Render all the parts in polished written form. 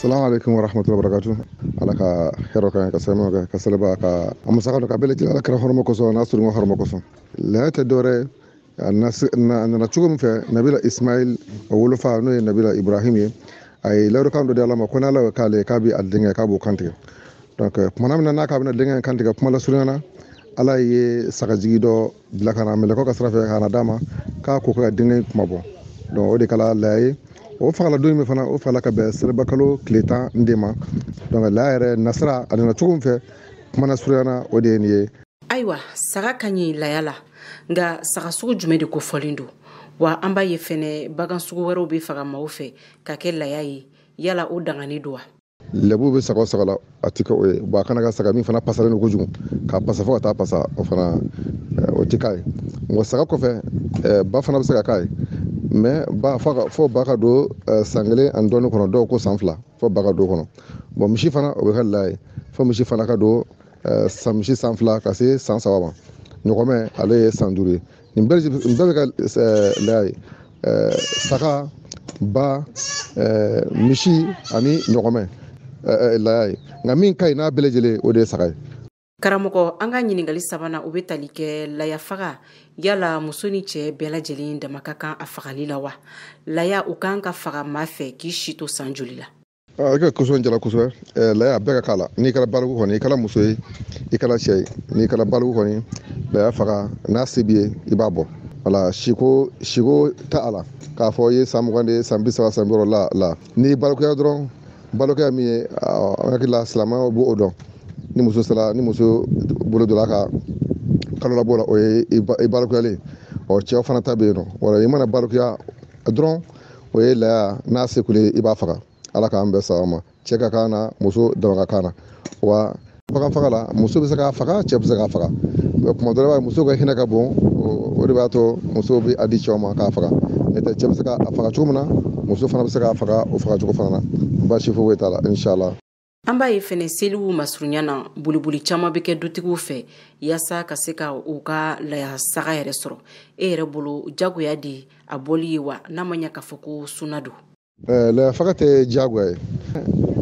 Assalamu alaikum wa rahmatullahi wa barakatuh. Ala ka hero kan ka sama ka salaba ka amusa ka bele ti ala kra hormo ko so nasru ngo hormo ko so la ta dore na chugum fe nabila ismail o wulu fa no nabila ibrahim ay lawro kan do de ala ma kona la ka le ka bi aldinga ka bo kante donc manam na ka bi na dinga kante ka kuma la surana ala ye saka jigido blakana mele ko ka srafe kana dama ka ko ka dinga kuma bo donc o de kala lay o fagala do mi fana o fala ka be serba kalo kleta ndema donc la yɛrɛ nasara a nana cogo min fɛ kuma na surunyana o de ye nin ye. Ayiwa saga ka ɲi layala nka saga sugu jumɛn de ko fɔlen don wa an b'a ye fɛnɛ bagan sugu wɛrɛw bɛ faga maaw fɛ ka kɛ laya ye yala o dangani don wa. Lɛbu bɛ saga o saga la a ti kɛ o ye bon a kana ka saga min fana pasalen don kojugu k'a pasa fo ka taa pasa o fana o ti k'a ye nka saga kɔfɛ ba fana bɛ se ka k'a ye mais ba fo ba ka don san kelen ani dɔɔni kɔnɔ dɔw ko san fila fo ba ka don kɔnɔ bon misi fana o bɛ kɛ la ye fo misi fana ka don misi san fila ka se san saba ma ɲɔgɔmɛ ale ye san duuru ye nin bɛɛ bɛ kɛ la ye saga ba misi ani ɲɔgɔmɛ la ye nka min ka ɲi n'a bɛɛ lajɛlen o de ye saga ye. Karamɔgɔ an ka ɲininkali sabanan o bɛ tali kɛ laya faga yala muso ni cɛ bɛɛ lajɛlen dama ka kan a fagali la wa laya u kan ka faga maa fɛ k'i si to san joli la. I ka kosɔn jala kosɛbɛ laya bɛɛ ka k'a la n'i kɛra baliku kɔni i kɛra muso ye i kɛra cɛ ye n'i kɛra baliku kɔni laya faga n'a se b'i ye i b'a bɔ wala siko ta a la k'a fɔ i ye san 20 de san 30 san 60 la n'i balikuya dɔrɔn balikuya min ye an hakili la silamɛw b'o dɔn ni muso sera ni muso bolo donna ka kalo labɔ la o ye i balikuyalen ɔ cɛw fana ta bɛ yen nɔ wala i mana balikuya dɔrɔn o ye laya n'a se kule i b'a faga ala k'an bɛɛ sawa ma cɛ ka kan na muso dama ka kan na wa bagan faga la muso bɛ se k'a faga cɛ bɛ se k'a faga kuma dɔ la muso ka hinɛ ka bon o de b'a to muso bɛ a di cɛw ma k'a faga n'o tɛ cɛ bɛ se k'a faga cogo min na muso fana bɛ se k'a faga o faga cogo fana na baasi foyi t'a la inshallah. An b'a ye fɛnɛ seliw masurunya na boliboli caman bɛ kɛ dutigiw fɛ yaasa ka se ka u ka laya saga yɛrɛ sɔrɔ e yɛrɛ bolo jagoya de a bɔli ye wa n'a ma ɲɛ k'a fɔ ko sunna don. Laya faga tɛ jagoya ye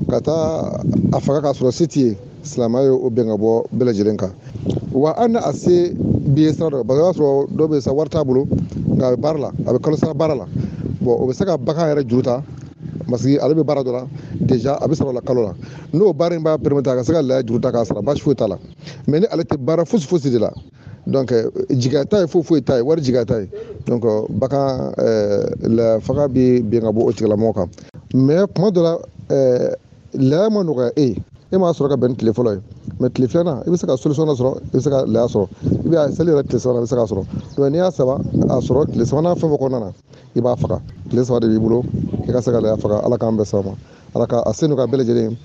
ka taa a faga k'a sɔrɔ se t'i ye silamɛya ye o bɛn ka bɔ bɛɛ lajɛlen kan wa hali ni a se b'i ye sira dɔ parce que o b'a sɔrɔ dɔw bɛ yen sa wari t'a bolo nka a bɛ baara la a bɛ kalo sara baara la bon o bɛ se ka bagan yɛrɛ juru ta parce que ale bɛ baara dɔ la déjà a bɛ sɔrɔ la kalo la n'o baara in b'a permettre a ka se ka laya juru ta k'a sara baasi foyi t'a la mais ni ale tɛ baara fosi de la donc jigiya ta ye foyi t'a ye wari jigiya ta ye donc bagan laya faga bɛ bin ka bɔ o tigilamɔgɔ kan mais kuma dɔ la laya ma nɔgɔya e m'a sɔrɔ ka bɛn ni tile fɔlɔ ye mais tile filanan i bɛ se ka solution dɔ sɔrɔ i bɛ se ka laya sɔrɔ i bɛ seli yɛrɛ tile sabanan i bɛ se k'a sɔrɔ donc n'i y'a saba a sɔrɔ tile sabanan fɛn fɛn kɔnɔna na i b'a faga tile saba de b'i bolo i ka se ka laya faga ala k'an bɛɛ sɔn ma ala ka a se n'u ka bɛɛ lajɛlen